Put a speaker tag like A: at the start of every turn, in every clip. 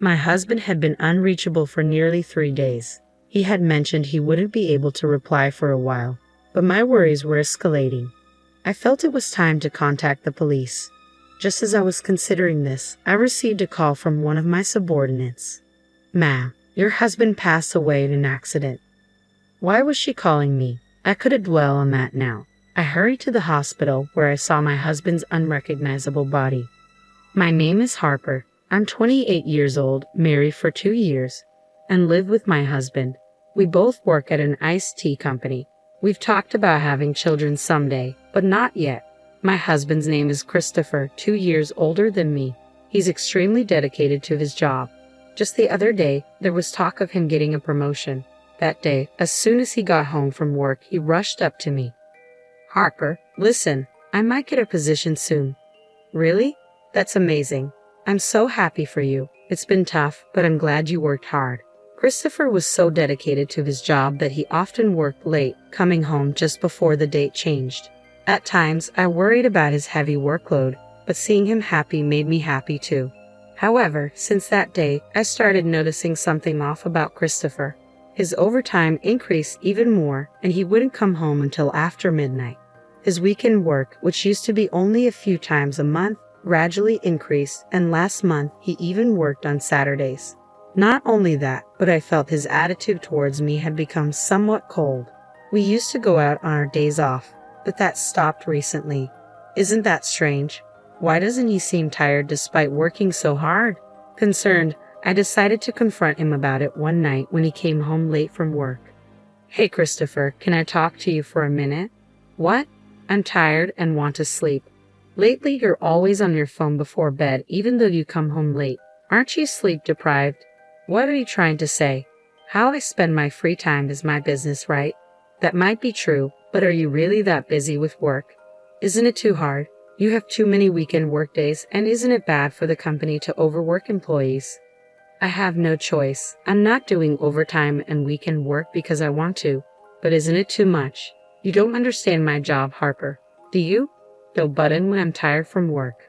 A: My husband had been unreachable for nearly 3 days. He had mentioned he wouldn't be able to reply for a while, but my worries were escalating. I felt it was time to contact the police. Just as I was considering this, I received a call from one of my subordinates. "Ma'am, your husband passed away in an accident." Why was she calling me? I couldn't dwell on that now. I hurried to the hospital where I saw my husband's unrecognizable body. "My name is Harper. I'm 28 years old, married for 2 years, and live with my husband. We both work at an iced tea company. We've talked about having children someday, but not yet. My husband's name is Christopher, 2 years older than me. He's extremely dedicated to his job. Just the other day, there was talk of him getting a promotion. That day, as soon as he got home from work, he rushed up to me. 'Harper, listen, I might get a position soon.' 'Really? That's amazing. I'm so happy for you. It's been tough, but I'm glad you worked hard.' Christopher was so dedicated to his job that he often worked late, coming home just before the date changed. At times, I worried about his heavy workload, but seeing him happy made me happy too. However, since that day, I started noticing something off about Christopher. His overtime increased even more, and he wouldn't come home until after midnight. His weekend work, which used to be only a few times a month, gradually increased, and last month he even worked on Saturdays. Not only that, but I felt his attitude towards me had become somewhat cold. We used to go out on our days off, but that stopped recently. Isn't that strange? Why doesn't he seem tired despite working so hard? Concerned, I decided to confront him about it one night when he came home late from work. "Hey Christopher, can I talk to you for a minute?" "What?" "I'm tired and want to sleep. Lately you're always on your phone before bed even though you come home late. Aren't you sleep deprived?" "What are you trying to say? How I spend my free time is my business, right?" "That might be true, but are you really that busy with work? Isn't it too hard? You have too many weekend work days, and isn't it bad for the company to overwork employees?" "I have no choice. I'm not doing overtime and weekend work because I want to. But isn't it too much? You don't understand my job, Harper. Do you? Go button when I'm tired from work."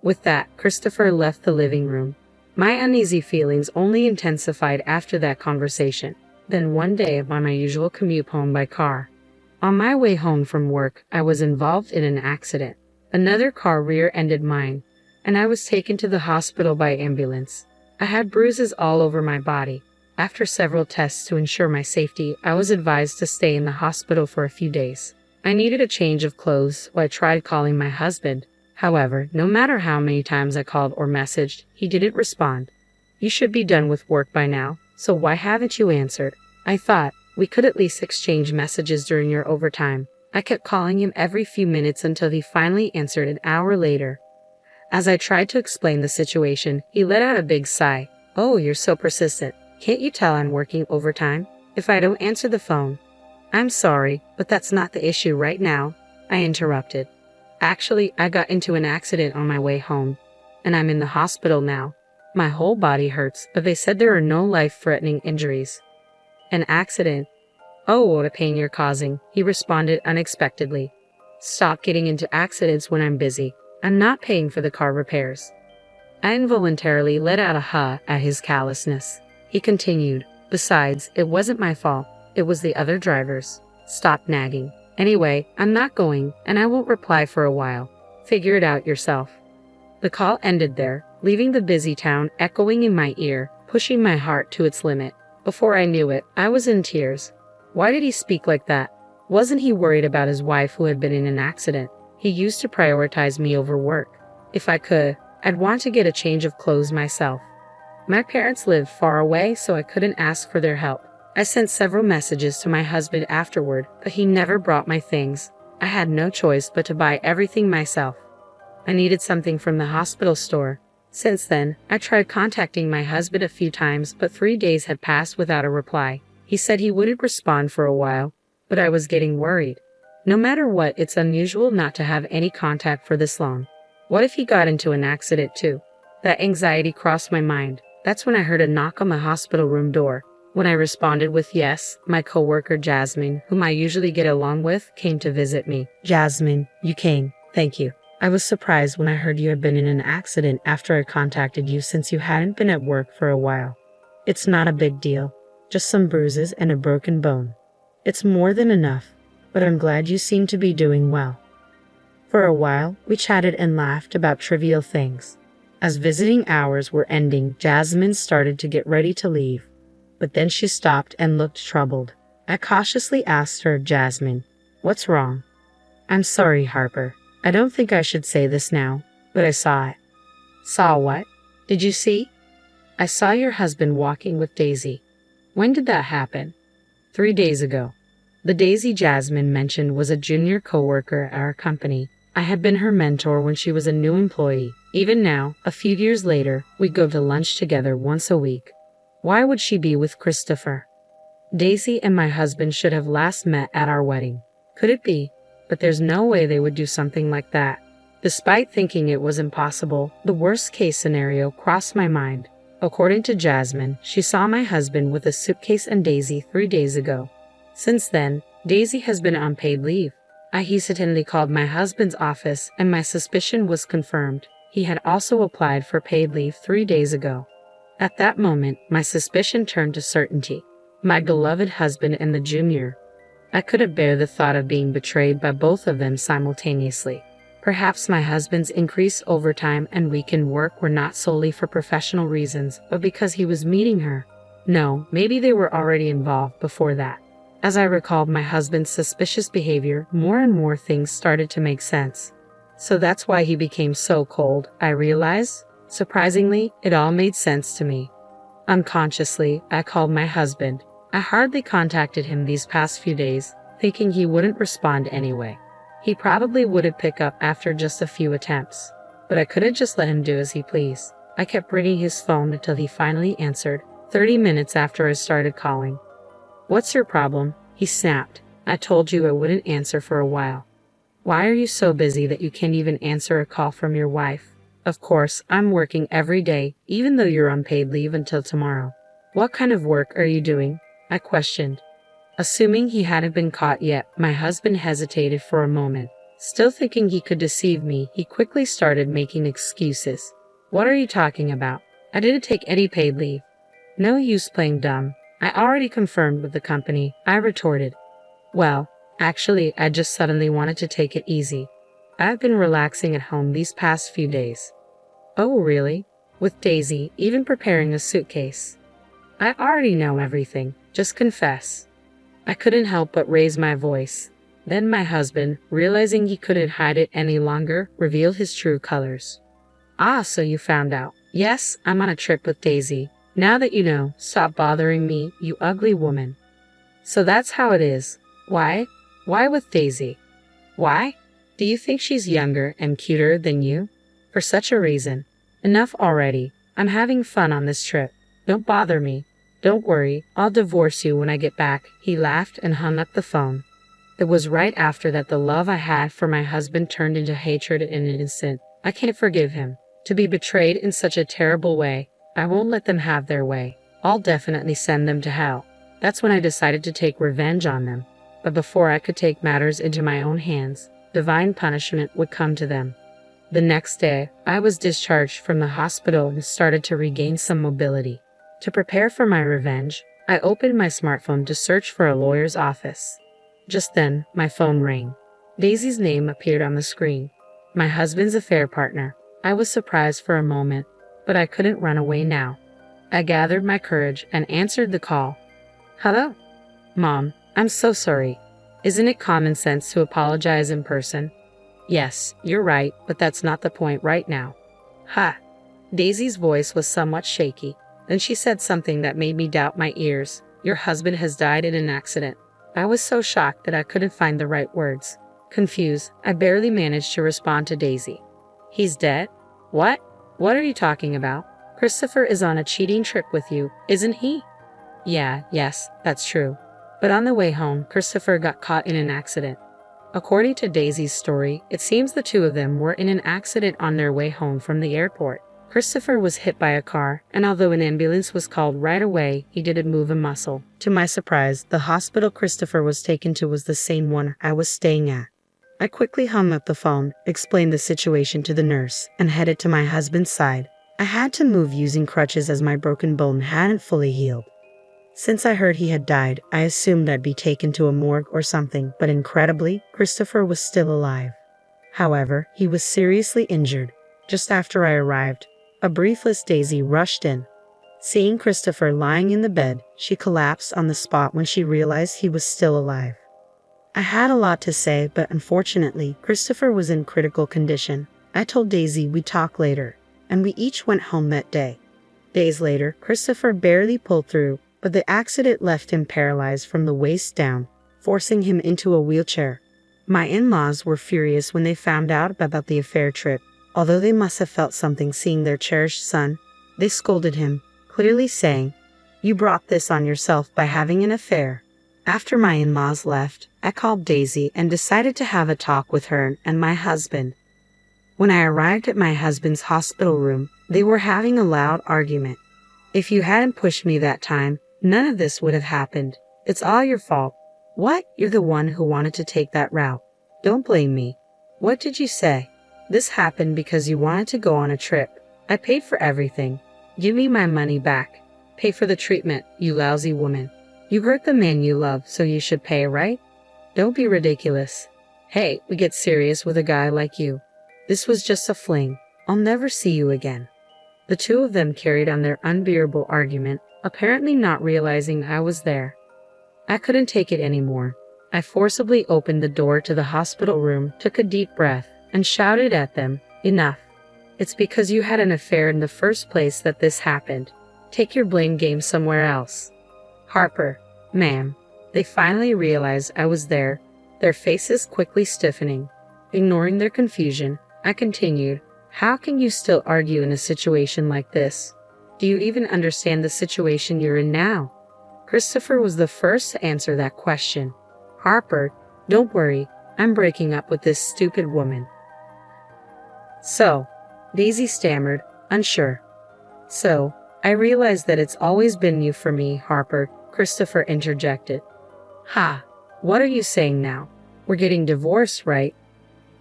A: With that, Christopher left the living room. My uneasy feelings only intensified after that conversation. Then one day, on my usual commute home by car. On my way home from work, I was involved in an accident. Another car rear-ended mine, and I was taken to the hospital by ambulance. I had bruises all over my body. After several tests to ensure my safety, I was advised to stay in the hospital for a few days. I needed a change of clothes, so I tried calling my husband. However, no matter how many times I called or messaged, he didn't respond. "You should be done with work by now, so why haven't you answered?" I thought, we could at least exchange messages during your overtime. I kept calling him every few minutes until he finally answered an hour later. As I tried to explain the situation, he let out a big sigh. "Oh, you're so persistent. Can't you tell I'm working overtime? If I don't answer the phone..." "I'm sorry, but that's not the issue right now," I interrupted. "Actually, I got into an accident on my way home, and I'm in the hospital now. My whole body hurts, but they said there are no life-threatening injuries." "An accident? Oh, what a pain you're causing," he responded unexpectedly. "Stop getting into accidents when I'm busy. I'm not paying for the car repairs." I involuntarily let out a huh at his callousness. He continued, "Besides, it wasn't my fault. It was the other driver's. Stop nagging. Anyway, I'm not going, and I won't reply for a while. Figure it out yourself." The call ended there, leaving the busy town echoing in my ear, pushing my heart to its limit. Before I knew it, I was in tears. Why did he speak like that? Wasn't he worried about his wife who had been in an accident? He used to prioritize me over work. If I could, I'd want to get a change of clothes myself. My parents lived far away, so I couldn't ask for their help. I sent several messages to my husband afterward, but he never brought my things. I had no choice but to buy everything myself. I needed something from the hospital store. Since then, I tried contacting my husband a few times, but 3 days had passed without a reply. He said he wouldn't respond for a while, but I was getting worried. No matter what, it's unusual not to have any contact for this long. What if he got into an accident too? That anxiety crossed my mind. That's when I heard a knock on the hospital room door. When I responded with yes, my coworker Jasmine, whom I usually get along with, came to visit me. "Jasmine, you came. Thank you. I was surprised when I heard you had been in an accident after I contacted you since you hadn't been at work for a while. It's not a big deal, just some bruises and a broken bone. It's more than enough, but I'm glad you seem to be doing well. For a while, we chatted and laughed about trivial things. As visiting hours were ending, Jasmine started to get ready to leave. But then she stopped and looked troubled. I cautiously asked her, "Jasmine, what's wrong?" "I'm sorry, Harper. I don't think I should say this now, but I saw it." "Saw what? Did you see?" "I saw your husband walking with Daisy." "When did that happen?" 3 days ago. The Daisy Jasmine mentioned was a junior coworker at our company. I had been her mentor when she was a new employee. Even now, a few years later, we go to lunch together once a week. Why would she be with Christopher? Daisy and my husband should have last met at our wedding. Could it be? But there's no way they would do something like that. Despite thinking it was impossible, the worst-case scenario crossed my mind. According to Jasmine, she saw my husband with a suitcase and Daisy 3 days ago. Since then, Daisy has been on paid leave. I hesitantly called my husband's office, and my suspicion was confirmed. He had also applied for paid leave 3 days ago. At that moment, my suspicion turned to certainty. My beloved husband and the junior. I couldn't bear the thought of being betrayed by both of them simultaneously. Perhaps my husband's increased overtime and weekend work were not solely for professional reasons, but because he was meeting her. No, maybe they were already involved before that. As I recalled my husband's suspicious behavior, more and more things started to make sense. So that's why he became so cold, I realized. Surprisingly, it all made sense to me. Unconsciously, I called my husband. I hardly contacted him these past few days, thinking he wouldn't respond anyway. He probably wouldn't pick up after just a few attempts. But I couldn't just let him do as he pleased. I kept ringing his phone until he finally answered, 30 minutes after I started calling. "What's your problem?" he snapped. "I told you I wouldn't answer for a while." "Why are you so busy that you can't even answer a call from your wife?" "Of course, I'm working every day, even though you're on paid leave until tomorrow." "What kind of work are you doing?" I questioned. Assuming he hadn't been caught yet, my husband hesitated for a moment. Still thinking he could deceive me, he quickly started making excuses. "What are you talking about? I didn't take any paid leave." "No use playing dumb. I already confirmed with the company," I retorted. "Well, actually, I just suddenly wanted to take it easy. I've been relaxing at home these past few days." "Oh, really? With Daisy, even preparing a suitcase?" "I already know everything. Just confess." I couldn't help but raise my voice. Then my husband, realizing he couldn't hide it any longer, revealed his true colors. "Ah, so you found out. Yes, I'm on a trip with Daisy. Now that you know, stop bothering me, you ugly woman." "So that's how it is. Why? Why with Daisy?" "Why? Do you think she's younger and cuter than you?" "For such a reason. Enough already. I'm having fun on this trip. Don't bother me. Don't worry, I'll divorce you when I get back." He laughed and hung up the phone. It was right after that the love I had for my husband turned into hatred in an instant. I can't forgive him. To be betrayed in such a terrible way. I won't let them have their way. I'll definitely send them to hell. That's when I decided to take revenge on them. But before I could take matters into my own hands, divine punishment would come to them. The next day, I was discharged from the hospital and started to regain some mobility. To prepare for my revenge, I opened my smartphone to search for a lawyer's office. Just then, my phone rang. Daisy's name appeared on the screen. My husband's affair partner. I was surprised for a moment, but I couldn't run away now. I gathered my courage and answered the call. "Hello? Mom, I'm so sorry. Isn't it common sense to apologize in person?" "Yes, you're right, but that's not the point right now." "Ha!" Daisy's voice was somewhat shaky. Then she said something that made me doubt my ears. "Your husband has died in an accident." I was so shocked that I couldn't find the right words. Confused, I barely managed to respond to Daisy. "He's dead? What? What are you talking about? Christopher is on a cheating trip with you, isn't he?" Yes, that's true. But on the way home, Christopher got caught in an accident." According to Daisy's story, it seems the two of them were in an accident on their way home from the airport. Christopher was hit by a car, and although an ambulance was called right away, he didn't move a muscle. To my surprise, the hospital Christopher was taken to was the same one I was staying at. I quickly hung up the phone, explained the situation to the nurse, and headed to my husband's side. I had to move using crutches as my broken bone hadn't fully healed. Since I heard he had died, I assumed I'd be taken to a morgue or something, but incredibly, Christopher was still alive. However, he was seriously injured. Just after I arrived, a briefless Daisy rushed in. Seeing Christopher lying in the bed, she collapsed on the spot when she realized he was still alive. I had a lot to say, but unfortunately, Christopher was in critical condition. I told Daisy we'd talk later, and we each went home that day. Days later, Christopher barely pulled through, but the accident left him paralyzed from the waist down, forcing him into a wheelchair. My in-laws were furious when they found out about the affair trip. Although they must have felt something seeing their cherished son, they scolded him, clearly saying, "You brought this on yourself by having an affair." After my in-laws left, I called Daisy and decided to have a talk with her and my husband. When I arrived at my husband's hospital room, they were having a loud argument. "If you hadn't pushed me that time, none of this would have happened. It's all your fault." "What? You're the one who wanted to take that route. Don't blame me." "What did you say?" "This happened because you wanted to go on a trip. I paid for everything. Give me my money back." "Pay for the treatment, you lousy woman. You hurt the man you love, so you should pay, right? Don't be ridiculous. Hey, we get serious with a guy like you. This was just a fling. I'll never see you again." The two of them carried on their unbearable argument, apparently not realizing I was there. I couldn't take it anymore. I forcibly opened the door to the hospital room, took a deep breath, and shouted at them, "Enough. It's because you had an affair in the first place that this happened. Take your blame game somewhere else." "Harper, ma'am." They finally realized I was there, their faces quickly stiffening. Ignoring their confusion, I continued, "How can you still argue in a situation like this? Do you even understand the situation you're in now?" Christopher was the first to answer that question. "Harper, don't worry, I'm breaking up with this stupid woman." "So," Daisy stammered, unsure. "So, I realize that it's always been you for me, Harper," Christopher interjected. "Ha, what are you saying now? We're getting divorced, right?"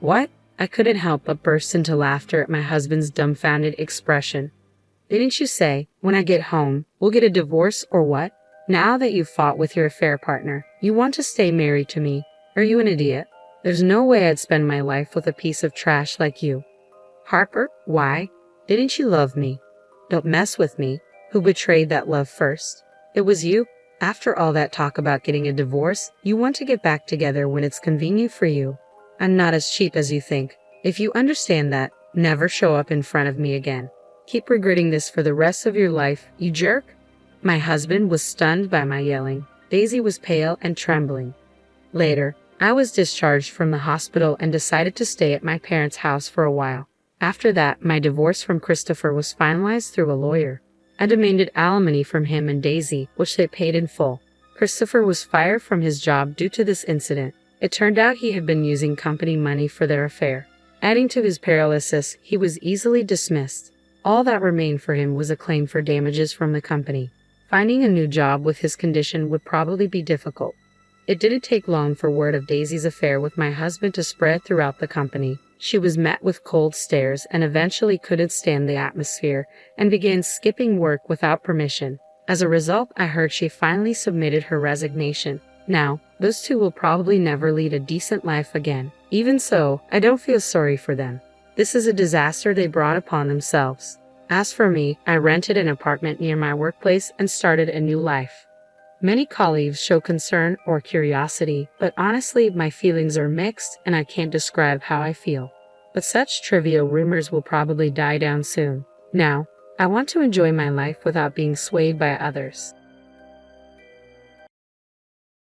A: "What?" I couldn't help but burst into laughter at my husband's dumbfounded expression. "Didn't you say, when I get home, we'll get a divorce or what? Now that you've fought with your affair partner, you want to stay married to me? Are you an idiot? There's no way I'd spend my life with a piece of trash like you." "Harper, why? Didn't you love me?" "Don't mess with me. Who betrayed that love first? It was you. After all that talk about getting a divorce, you want to get back together when it's convenient for you. I'm not as cheap as you think. If you understand that, never show up in front of me again. Keep regretting this for the rest of your life, you jerk." My husband was stunned by my yelling. Daisy was pale and trembling. Later, I was discharged from the hospital and decided to stay at my parents' house for a while. After that, my divorce from Christopher was finalized through a lawyer. I demanded alimony from him and Daisy, which they paid in full. Christopher was fired from his job due to this incident. It turned out he had been using company money for their affair. Adding to his paralysis, he was easily dismissed. All that remained for him was a claim for damages from the company. Finding a new job with his condition would probably be difficult. It didn't take long for word of Daisy's affair with my husband to spread throughout the company. She was met with cold stares and eventually couldn't stand the atmosphere and began skipping work without permission. As a result, I heard she finally submitted her resignation. Now, those two will probably never lead a decent life again. Even so, I don't feel sorry for them. This is a disaster they brought upon themselves. As for me, I rented an apartment near my workplace and started a new life. Many colleagues show concern or curiosity, but honestly, my feelings are mixed and I can't describe how I feel. But such trivial rumors will probably die down soon. Now, I want to enjoy my life without being swayed by others.